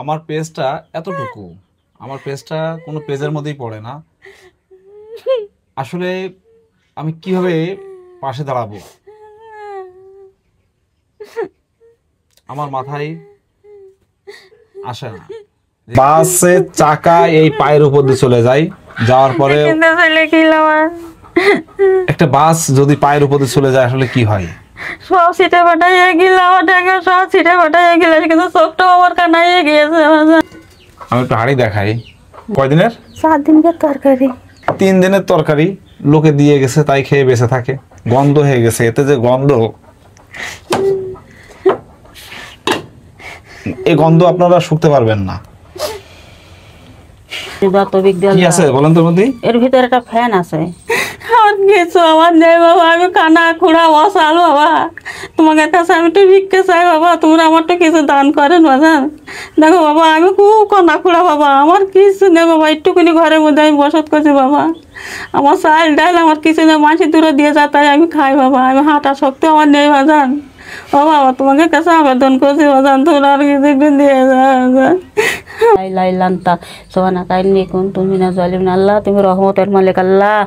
আমার পেজটা এতটুকু, আমার পেজটা কোনো পেজের মধ্যেই পড়ে না। আসলে আমি কিভাবে পাশে দাঁড়াবো আমার মাথায় আসে না। বাসের চাকা এই পায়ের উপর দিয়ে চলে যায়, যাওয়ার পরে একটা বাস যদি পায়ের উপর দিয়ে চলে যায় আসলে কি হয়? সব সিটে বাটাইয়ে গেলাম, সব সিটে বাটাইয়ে গেলে কিন্তু চোখটা আমার কানাইয়ে গিয়েছে। আমি একটু হাড়ি দেখাই। কয়দিনের? 7 দিনের তরকারি। 3 দিনের তরকারি লোকে দিয়ে গেছে, তাই খেয়ে বেঁচে থাকে। গন্ধ হয়ে গেছে, এতে যে গন্ধ, এই গন্ধ আপনারা শুকতে পারবেন না। কি আছে বলেন তো মধ্যে? এর ভিতরে একটা ফ্যান আছে। আর কিছু আমার নেই বাবা, আমি কানা খুঁড়া অসাল বাবা, তোমাদের কাছে আমি একটু ভিক্ষে চাই বাবা, তোমরা আমারটা কিছু দান করেন বাজান। দেখো বাবা, আমি খুব কানা খুঁড়া বাবা, আমার কিছু নেই বাবা, একটুখানি ঘরের মধ্যে আমি বসত করছি বাবা। আমার চাল ডাল আমার কিছু নেই, মাছি দূরে দিয়ে যায় তাই আমি খাই বাবা, আমি হাঁটা শক্তি আমার নেই বাজান। ও বাবা, তোমাকে কাছে আবেদন করছি বাজান, তোমরা আর কিছু একটু দিয়ে যায়। আল্লাহ তুমি রহমতের মালিক, আল্লাহ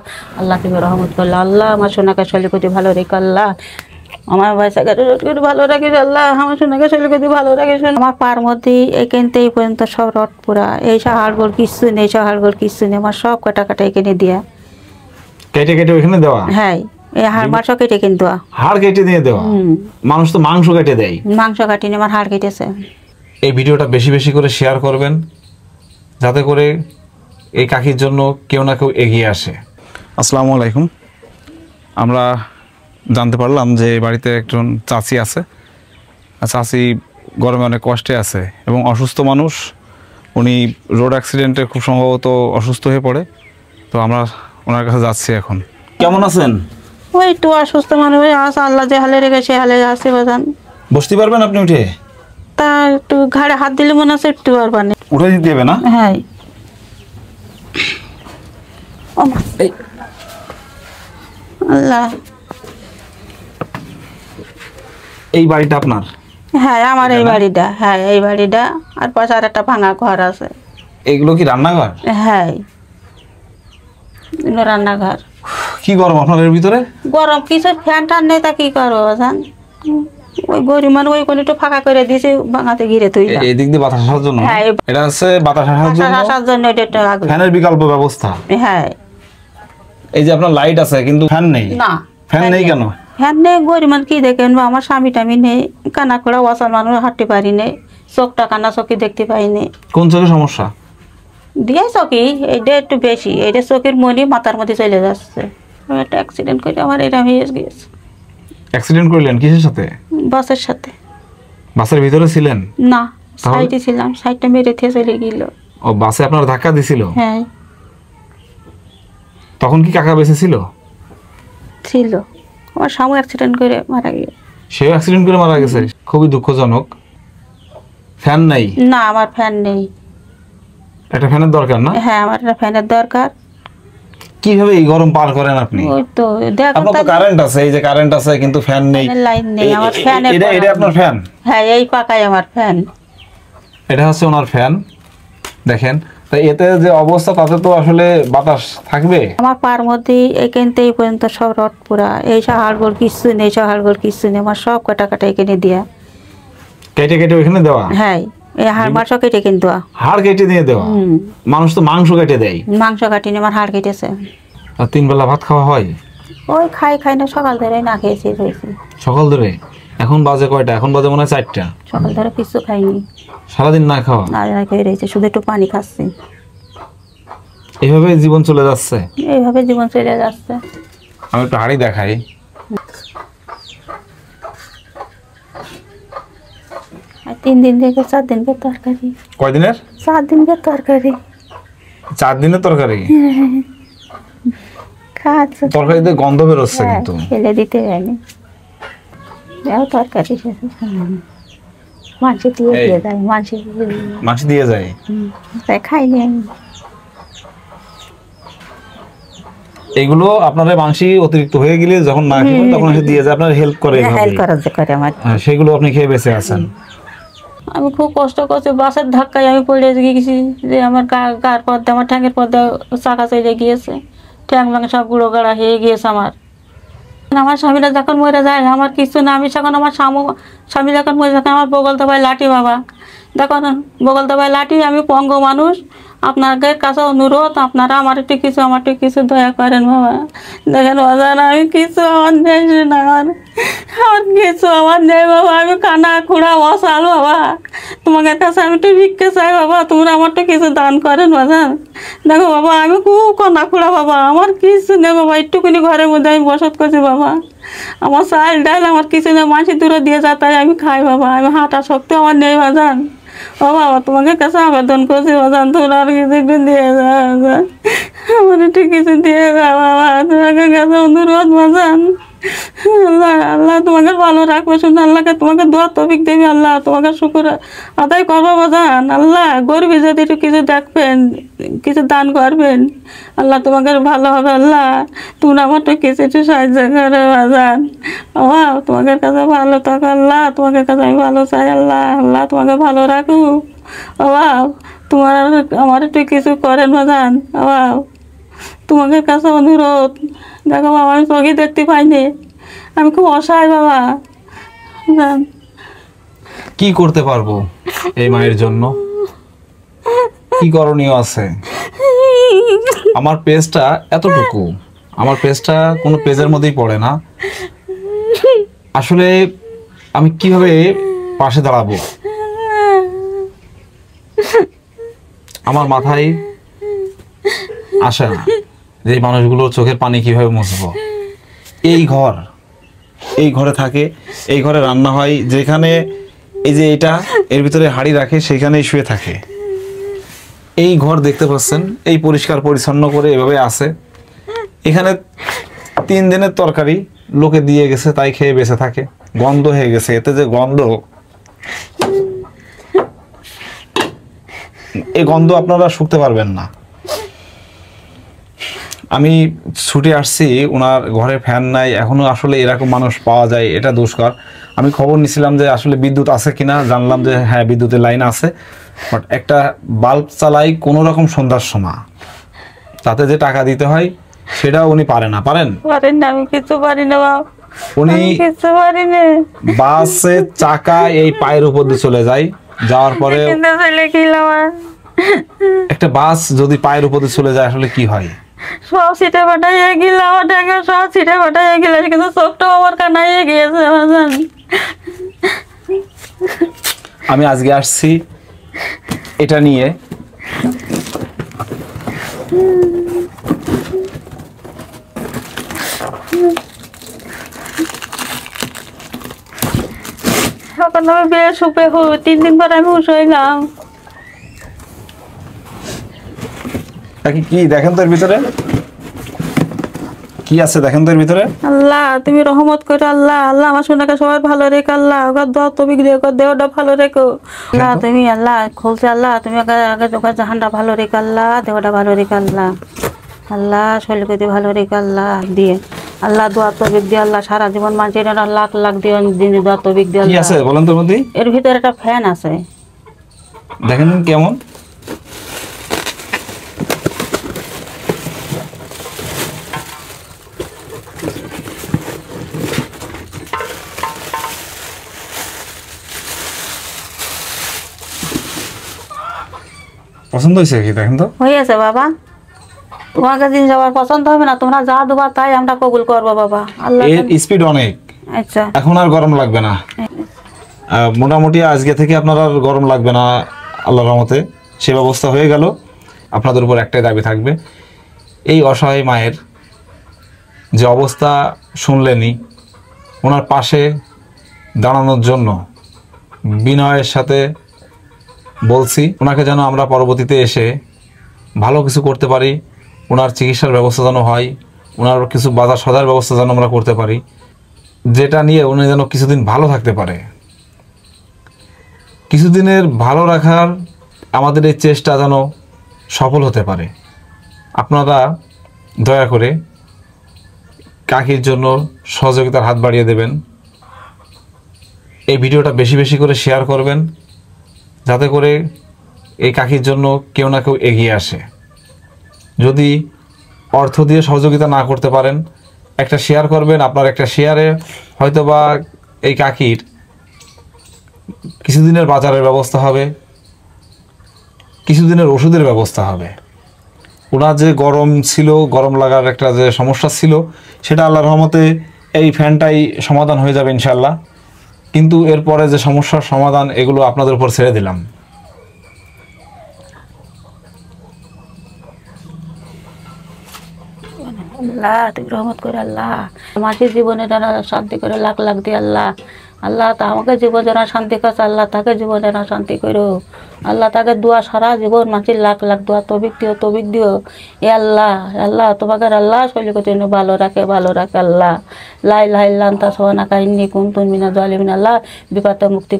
আল্লাহ তুমি রহমত করলো, আল্লাহ আমার সোনাকে শৈলীকতি ভালো রেখে, আল্লাহ আমার ভাইসাকে ভালো রাখিস, আল্লাহ আমার সোনাকে শৈলীকতি ভালো রাখিস। আমার পার মধ্যে এখানতে এই পর্যন্ত সব রড পুরা, এই হাড়গোড় কিচ্ছু নেই, সব হাড়গোড় কিচ্ছু নেই, আমার সব কাটা কাটা এখানে দিয়া, কেটে কেটে ওখানে দেওয়া। হ্যাঁ, এই হাড় মাংস কেটে কিন্তু হাড় কেটে দিয়ে দেওয়া। মানুষ তো মাংস কেটে দেয়, মাংস কাটিনি, আমার হাড় কেটেছে। এই ভিডিওটা বেশি বেশি করে শেয়ার করবেন, যাতে করে এই কাকির জন্য কেউ না কেউ এগিয়ে আসে। আসসালামু আলাইকুম। আমরা জানতে পারলাম যে বাড়িতে একজন চাচি আছে। চাচি গরমে অনেক কষ্টে আছে এবং অসুস্থ মানুষ। উনি রোড অ্যাক্সিডেন্টে খুব সম্ভবত অসুস্থ হয়ে পড়ে। তো আমরা ওনার কাছে যাচ্ছি এখন। কেমন আছেন? ওই তো অসুস্থ মানুষ, আল্লাহ যে হালে রেখে সে হালে আছে বাজান। বসতে পারবেন আপনি উঠে? তা একটু ঘাড়ে হাত দিলে মনে হচ্ছে একটু পারবা না। উঠে দিতে দেবে না? হ্যাঁ। আল্লাহ, এই বাড়িটা আপনার? হ্যাঁ আমার এই বাড়িটা, হ্যাঁ এই বাড়িটা, আর পাশে আর একটা ভাঙা ঘর আছে। এইগুলো কি রান্নাঘর? হ্যাঁ রান্নাঘর। কি গরম আপনাদের ভিতরে? গরম কিছু, ফ্যান টান নেই, তা কি করবো জান, ওই গরিব মানুষ ওই কোন একটু ফাঁকা করে দিয়েছে, ভাঙাতে ঘিরে তুই এই দিক দিয়ে বাতাস আসার জন্য। হ্যাঁ, এটা হচ্ছে বাতাস আসার জন্য এটা একটা ফ্যানের বিকল্প ব্যবস্থা। হ্যাঁ, এই যে আপনার লাইট আছে কিন্তু ফ্যান নেই। না ফ্যান নেই কেন? ফ্যান নেই, গরিব মানুষ কি দেখেন, আমার স্বামী টামি নেই, কানা খোড়া ওয়াসাল মানুষ হাঁটতে পারি নেই, চোখটা কানা চোখে দেখতে পাইনি। কোন চোখে সমস্যা? দিয়ে চকি এইটা একটু বেশি, এইটা চোখের মনি মাথার মধ্যে চলে যাচ্ছে। একটা অ্যাক্সিডেন্ট করে আমার এটা হয়ে গেছে। অ্যাক্সিডেন্ট করলেন কিসের সাথে? বাসের সাথে। বাসের ভিতরে ছিলেন? না, সাইডে ছিলাম, সাইডটা মেরে থেকে চলে গেল। ও, বাসে আপনার ধাক্কা দিছিল? হ্যাঁ। তখন কি কাকা বেঁচে ছিল? ছিল, আমার স্বামী অ্যাক্সিডেন্ট করে মারা গেল। সেও অ্যাক্সিডেন্ট করে মারা গেছে? খুবই দুঃখজনক। ফ্যান নাই? না, আমার ফ্যান নেই। একটা ফ্যানের দরকার না? হ্যাঁ, আমার একটা ফ্যানের দরকার। কিভাবে এই গরম পার করেন আপনি? ওই তো দেখো, আপনার তো কারেন্ট আছে, এই যে কারেন্ট আছে কিন্তু ফ্যান নেই, লাইন নেই। আমার ফ্যান, এটা আপনার ফ্যান? হ্যাঁ, এই পাকাই আমার ফ্যান। এটা হচ্ছে ওনার ফ্যান। দেখেন, তাই এতে যে অবস্থা, তাতে তো আসলে বাতাস থাকবে। আমার পার মধ্যে এখানতে এই পর্যন্ত সব রড পুরা, এই সব হাড়গোড় কিচ্ছু নেই, সব হাড়গোড় কিচ্ছু নেই, আমার সব কাটা কাটা এখানে দিয়া, কেটে কেটে ওইখানে দেওয়া। হ্যাঁ, এই হাড় মাংস কেটে কিন্তু হাড় কেটে দিয়ে দেওয়া। মানুষ তো মাংস কেটে দেয়, মাংস কাটিনি, আমার হাড় কেটেছে। আর 3 বেলা ভাত খাওয়া হয়? ওই খাই না, সকাল ধরে না খেয়েছি রয়েছি। সকাল ধরে? এখন বাজে কয়টা? এখন বাজে মনে হয় 4টা। সকাল ধরে কিছু খাইনি, সারাদিন না খাওয়া? না খেয়ে রয়েছে, শুধু একটু পানি খাচ্ছি। এইভাবে জীবন চলে যাচ্ছে? এইভাবে জীবন চলে যাচ্ছে। আমি একটু হাড়ি দেখাই। 3 দিন থেকে 4 দিনের তরকারি। কয় দিনের? 4 দিনের তরকারি। 4 দিনের তরকারি? খাচ্ছে তরকারিতে গন্ধ বেরোচ্ছে কিন্তু। ফেলে দিতে যায়নি, তরকারি মাংস দিয়ে যায়, মাংস দিয়ে যায়, তাই খাইনি আমি। এগুলো আপনারা মাংসি অতিরিক্ত হয়ে গেলে যখন না খেবেন তখন এসে দিয়ে যায়, আপনার হেল্প করে, হেল্প করে আমার। সেগুলো আপনি খেয়ে বেঁচে আছেন। আমি খুব কষ্ট করছি, বাসের ধাক্কায় আমি পড়ে গেছি, যে আমার গার পর্দা, আমার ঠ্যাঙের পর্দা চাকা চলে গিয়েছে, ঠ্যাং ব্যাং সব গুঁড়ো গাড়া হয়ে গিয়েছে আমার। আমার স্বামীরা যখন মরে যায় আমার কিছু না, আমি যখন আমার স্বামী যখন মরে যায় আমার বগল দাবায় লাঠি বাবা, দেখুন বগল দাবায় লাঠি, আমি পঙ্গ মানুষ, আপনাদের কাছে অনুরোধ আপনারা আমার একটু কিছু দয়া করেন বাবা। দেখেন বাজার আমি কিছু আমার নেই না, আমার কিছু আমার নেই বাবা, আমি কানা খুঁড়া অসাল বাবা, তোমাদের কাছে আমি একটু ভিক্ষে চাই বাবা, তোমরা আমার তো কিছু দান করেন বাজার। দেখো বাবা আমি খুব কানা খুঁড়া বাবা, আমার কিছু নেই বাবা, একটুখানি ঘরের মধ্যে আমি বসত করছি বাবা, আমার চাল ডাল আমার কিছু নেই, মাসি দূরে দিয়ে যা তাই আমি খাই বাবা, আমি হাঁটা শক্তি আমার নেই বাজান। ও বাবা তোমাকে কাছে আবেদন করছি বাজান, তোমরা আর কিছু একটু দিয়ে যা বাজান, আমার একটু কিছু দিয়ে যা বাবা, তোমাকে কাছে অনুরোধ বাজান। আল্লাহ আল্লাহ তোমাকে ভালো রাখবে, শুনে আল্লাহকে তোমাকে দোয়া তৌফিক দেবে, আল্লাহ তোমাকে শুকর আদায় করবো বাজান। আল্লাহ গরিবি যদি একটু কিছু দেখবেন, কিছু দান করবেন, আল্লাহ তোমাকে ভালো হবে, আল্লাহ তোমরা আমার তো কিছু একটু সাহায্য করে বাজান। বাবা তোমাকে কাছে ভালো থাকো, আল্লাহ তোমাকে কাছে আমি ভালো চাই, আল্লাহ আল্লাহ তোমাকে ভালো রাখুক বাবা, তোমার আমার একটু কিছু করেন বাজান বাবা, তোমাদের কাছে অনুরোধ। দেখো বাবা আমি চোখে দেখতে পাইনি, আমি খুব অসহায় বাবা। কি করতে পারবো এই মায়ের জন্য, কি করণীয় আছে? আমার পেজটা এতটুকু, আমার পেজটা কোনো পেজের মধ্যেই পড়ে না। আসলে আমি কিভাবে পাশে দাঁড়াবো আমার মাথায় আসে না, যে এই মানুষগুলোর চোখের পানি কিভাবে মুছবো। এই ঘরে থাকে, এই ঘরে রান্না হয়, যেখানে এই যে এটা এর ভিতরে হাঁড়ি রাখে সেখানেই শুয়ে থাকে। এই ঘর দেখতে পাচ্ছেন, এই পরিষ্কার পরিচ্ছন্ন করে এভাবে আছে। এখানে 3 দিনের তরকারি লোকে দিয়ে গেছে, তাই খেয়ে বেঁচে থাকে। গন্ধ হয়ে গেছে, এতে যে গন্ধ, এই গন্ধ আপনারা শুকতে পারবেন না। আমি ছুটে আসছি, ওনার ঘরে ফ্যান নাই এখনো, আসলে এরকম মানুষ পাওয়া যায় এটা দুষ্কর। আমি খবর নিছিলাম যে আসলে বিদ্যুৎ আছে কিনা, জানলাম যে হ্যাঁ বিদ্যুতের লাইন আছে, বাট একটা বাল্ব চালাই কোনো রকম সন্ধ্যার সময়, তাতে যে টাকা দিতে হয় সেটাও উনি পারেন না। আমি কিছু পারি না বাবা, উনি কিছু পারি না। বাসে চাকা এই পায়ের উপর দিয়ে চলে যায়, যাওয়ার পরে একটা বাস যদি পায়ের উপর দিয়ে চলে যায় আসলে কি হয়? সব সিটে ফাটাইয়ে গেল, আমার টাকা সব সিটে ফাটাইয়ে গেল, কিন্তু চোখটাও আমার কানাইয়ে গিয়েছে বাজান। আমি আজকে আসছি এটা নিয়ে, এখন আমি বেশ সুপে 3 দিন পর আমি হুশ হইলাম। কি দেখেন তো এর ভিতরে কি আছে, দেখেন তো এর ভিতরে। আল্লাহ তুমি রহমত করো, আল্লাহ আল্লাহ আমার সোনাকে সবাই ভালো রেখো, আল্লাহ ওকে দোয়া তৌফিক দিও, ওকে দেহটা ভালো রেখো আল্লাহ, তুমি আল্লাহ খুলছে, আল্লাহ তুমি আগে ওকে জাহানটা ভালো রেখো, আল্লাহ দেহটা ভালো রেখো, আল্লাহ আল্লাহ শরীরকে ভালো রেখো, আল্লাহ দিয়ে আল্লাহ দোয়া তৌফিক দিয়ে, আল্লাহ সারা জীবন মানুষের লাখ লাখ দিয়ে দিন দোয়া তৌফিক দিয়ে। কি আছে বলেন তো মধ্যে? এর ভিতরে একটা ফ্যান আছে, দেখেন কেমন। পছন্দ হয়েছে কি দেখেন তো? হয়েছে বাবা, তোমাকে জিনিস আবার পছন্দ হবে না, তোমরা যা দেবা তাই আমরা কবুল করবো বাবা। আল্লাহ এর স্পিড অনেক, আচ্ছা এখন আর গরম লাগবে না, মোটামুটি আজকে থেকে আপনার আর গরম লাগবে না আল্লাহর রহমতে। সে ব্যবস্থা হয়ে গেল। আপনাদের উপর একটাই দাবি থাকবে, এই অসহায় মায়ের যে অবস্থা শুনলেনই, ওনার পাশে দাঁড়ানোর জন্য বিনয়ের সাথে বলছি, ওনাকে যেন আমরা পরবর্তীতে এসে ভালো কিছু করতে পারি, ওনার চিকিৎসার ব্যবস্থা যেন হয়, ওনার কিছু বাজার সদার ব্যবস্থা যেন আমরা করতে পারি, যেটা নিয়ে উনি যেন কিছুদিন ভালো থাকতে পারে। কিছুদিনের ভালো রাখার আমাদের এই চেষ্টা যেন সফল হতে পারে। আপনারা দয়া করে কাকির জন্য সহযোগিতার হাত বাড়িয়ে দেবেন। এই ভিডিওটা বেশি বেশি করে শেয়ার করবেন, যাতে করে এই কাকির জন্য কেউ না কেউ এগিয়ে আসে। যদি অর্থ দিয়ে সহযোগিতা না করতে পারেন, একটা শেয়ার করবেন। আপনার একটা শেয়ারে হয়তোবা এই কাকির কিছুদিনের বাজারের ব্যবস্থা হবে, কিছুদিনের ওষুধের ব্যবস্থা হবে। ওনার যে গরম ছিল, গরম লাগার একটা যে সমস্যা ছিল, সেটা আল্লাহর রহমতে এই ফ্যানটাই সমাধান হয়ে যাবে ইনশাল্লাহ। কিন্তু এরপরে যে সমস্যার সমাধান, এগুলো আপনাদের উপর ছেড়ে দিলাম। আল্লাহ তুমি রহমত করে আল্লাহ, মাসির জীবনে যেন শান্তি করে লাখ লাখ দিয়ে আল্লাহ। আল্লাহ তা আমাকে জীবন যেন শান্তি কাছে আল্লাহ, তাকে জীবন যেন শান্তি করো আল্লাহ। তাকে দোয়া সারা জীবন মাসির লাখ লাখ দোয়া তবিক দিও এ আল্লাহ। আল্লাহ তোমাকে আল্লাহ শৈলীকে জন্য ভালো রাখে আল্লাহ। লাই লাই লান্তা সোহানা কাহিনী কুন্তুন মিনা জালিমিন আল্লাহ, বিপদে মুক্তি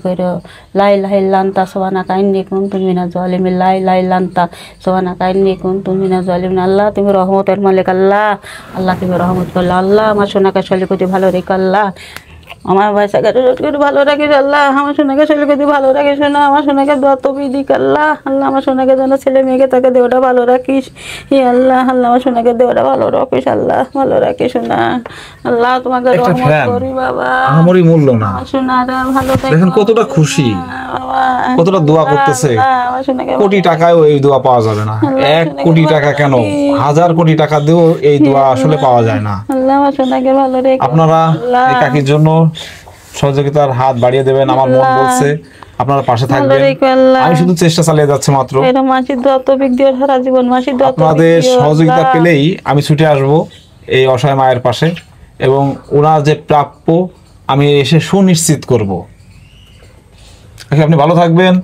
করো। লাই লাই লান্তা সোহানা কাহিনী কুন্তুন মিনা জালিমিন, লাই লাই লান্তা সোহানা কাহিনী কুন্তুন মিনা জালিমিন আল্লাহ। তুমি রহমতের মালিক আল্লাহ। আল্লাহ তুমি রহমত করলে আল্লাহ, আমার সোনাকে শৈলীকে ভালো রেখো আল্লাহ। আমার ভাইসাকে ভালো রাখিস আল্লাহ, আমার সোনাকে ছেলেকে দিয়ে ভালো রাখিস না, আমার সোনাকে দোয়া তবি দিক আল্লাহ। আল্লাহ আমার সোনাকে যেন ছেলে মেয়েকে তাকে দেওয়াটা ভালো রাখিস হে আল্লাহ। আল্লাহ আমার সোনাকে দেওয়াটা ভালো রাখিস আল্লাহ, ভালো রাখিস না আল্লাহ। তোমাকে রহমত করি বাবা, আমারই মূল্য না। সোনারা ভালো দেখেন কতটা খুশি, কতটা দোয়া করতেছে। কোটি টাকায়ও এই দোয়া পাওয়া যাবে না, 1 কোটি টাকা কেন, 1000 কোটি টাকা দিয়েও এই দোয়া আসলে পাওয়া যায় না। আল্লাহ আমার সোনাকে ভালো রেখো। আপনারা এই কাকির জন্য সহযোগিতার হাত বাড়িয়ে দেবেন, আমার মন বলছে আপনারা পাশে থাকবেন। আমি শুধু চেষ্টা চালিয়ে যাচ্ছি মাত্র। আপনাদের সহযোগিতা পেলেই আমি ছুটে আসব এই অসহায় মায়ের পাশে, এবং ওনার যে প্রাপ্য আমি এসে সুনিশ্চিত করব। আপনি ভালো থাকবেন।